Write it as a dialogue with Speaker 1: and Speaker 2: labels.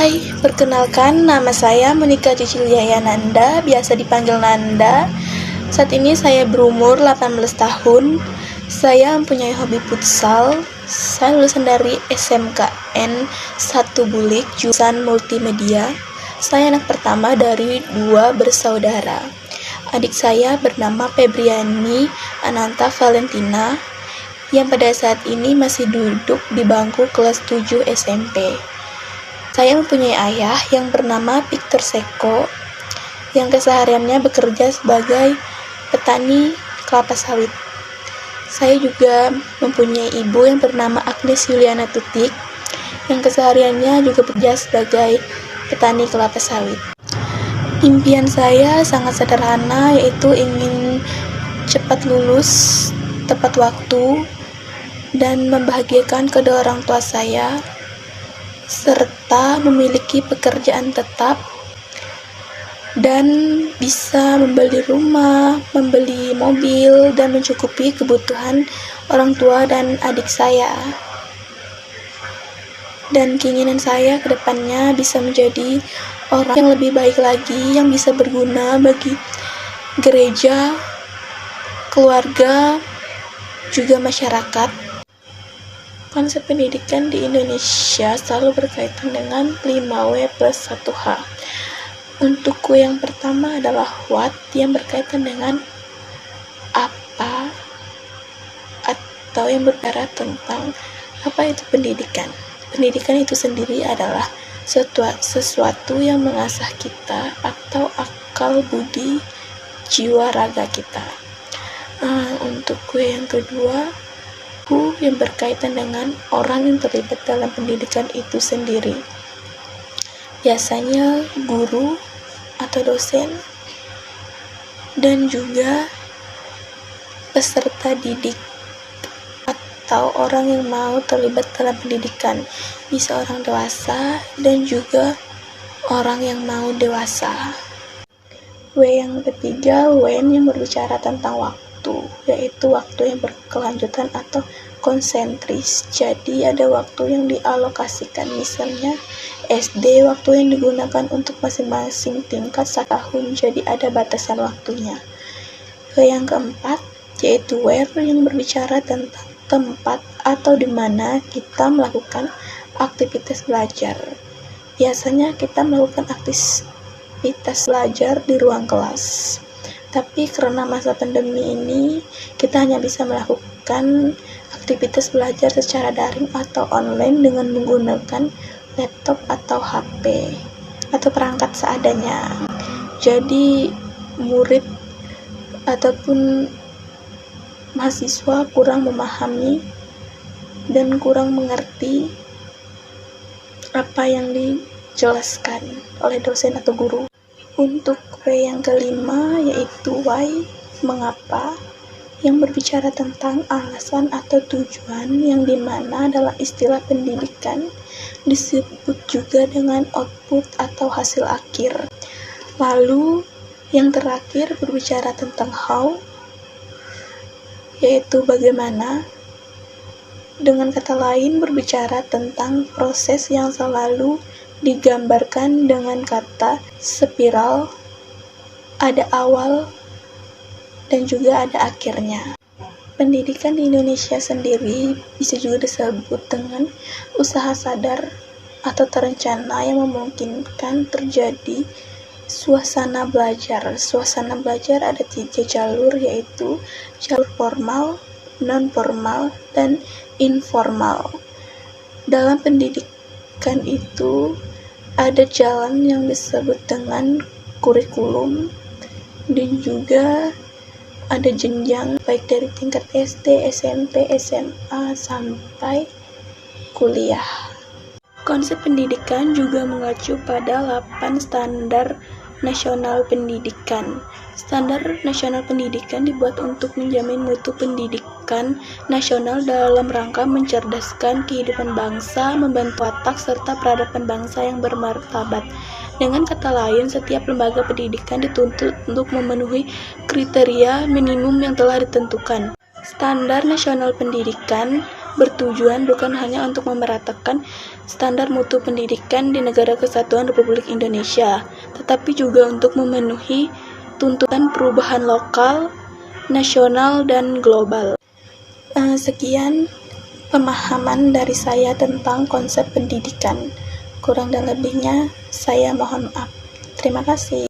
Speaker 1: Hai, perkenalkan nama saya Monika Cicilia Nanda, biasa dipanggil Nanda. Saat ini saya berumur 18 tahun. Saya mempunyai hobi futsal. Saya lulusan dari SMKN 1 Bulik, jurusan multimedia. Saya anak pertama dari 2 bersaudara. Adik saya bernama Febriani Ananta Valentina, yang pada saat ini masih duduk di bangku kelas 7 SMP. Saya mempunyai ayah yang bernama Victor Seko, yang kesehariannya bekerja sebagai petani kelapa sawit. Saya juga mempunyai ibu yang bernama Agnes Yuliana Tutik, yang kesehariannya juga bekerja sebagai petani kelapa sawit. Impian saya sangat sederhana, yaitu ingin cepat lulus tepat waktu dan membahagiakan kedua orang tua saya, serta memiliki pekerjaan tetap dan bisa membeli rumah, membeli mobil, dan mencukupi kebutuhan orang tua dan adik saya. Dan keinginan saya ke depannya bisa menjadi orang yang lebih baik lagi, yang bisa berguna bagi gereja, keluarga, juga masyarakat. Konsep pendidikan di Indonesia selalu berkaitan dengan 5W+1H. Untuk W yang pertama adalah what, yang berkaitan dengan apa, atau yang berbicara tentang apa itu pendidikan. Pendidikan itu sendiri adalah sesuatu yang mengasah kita atau akal budi jiwa raga kita. Untuk W yang kedua, yang berkaitan dengan orang yang terlibat dalam pendidikan itu sendiri. Biasanya guru atau dosen, dan juga peserta didik atau orang yang mau terlibat dalam pendidikan. Bisa orang dewasa dan juga orang yang mau dewasa. W yang ketiga, when, yang berbicara tentang waktu, yaitu waktu yang berkelanjutan atau konsentris. Jadi ada waktu yang dialokasikan, misalnya SD, waktu yang digunakan untuk masing-masing tingkat 1 tahun, jadi ada batasan waktunya. Yang keempat, yaitu where, yang berbicara tentang tempat atau di mana kita melakukan aktivitas belajar. Biasanya kita melakukan aktivitas belajar di ruang kelas. Tapi karena masa pandemi ini, kita hanya bisa melakukan aktivitas belajar secara daring atau online dengan menggunakan laptop atau HP atau perangkat seadanya. Jadi murid ataupun mahasiswa kurang memahami dan kurang mengerti apa yang dijelaskan oleh dosen atau guru. Untuk W yang kelima, yaitu why, mengapa, yang berbicara tentang alasan atau tujuan, yang dimana adalah istilah pendidikan, disebut juga dengan output atau hasil akhir. Lalu yang terakhir berbicara tentang how, yaitu bagaimana. Dengan kata lain, berbicara tentang proses yang selalu digambarkan dengan kata spiral, ada awal dan juga ada akhirnya. Pendidikan di Indonesia sendiri bisa juga disebut dengan usaha sadar atau terencana yang memungkinkan terjadi suasana belajar. Suasana belajar ada 3 jalur, yaitu jalur formal, non-formal, dan informal. Dalam pendidikan itu ada jalan yang disebut dengan kurikulum, dan juga ada jenjang baik dari tingkat SD, SMP, SMA, sampai kuliah. Konsep pendidikan juga mengacu pada 8 standar nasional pendidikan. Standar nasional pendidikan dibuat untuk menjamin mutu pendidikan nasional dalam rangka mencerdaskan kehidupan bangsa, membantu watak serta peradaban bangsa yang bermartabat. Dengan kata lain, setiap lembaga pendidikan dituntut untuk memenuhi kriteria minimum yang telah ditentukan. Standar nasional pendidikan bertujuan bukan hanya untuk memeratakan standar mutu pendidikan di Negara Kesatuan Republik Indonesia, tetapi juga untuk memenuhi tuntutan perubahan lokal, nasional, dan global. Sekian pemahaman dari saya tentang konsep pendidikan. Kurang dan lebihnya, saya mohon maaf. Terima kasih.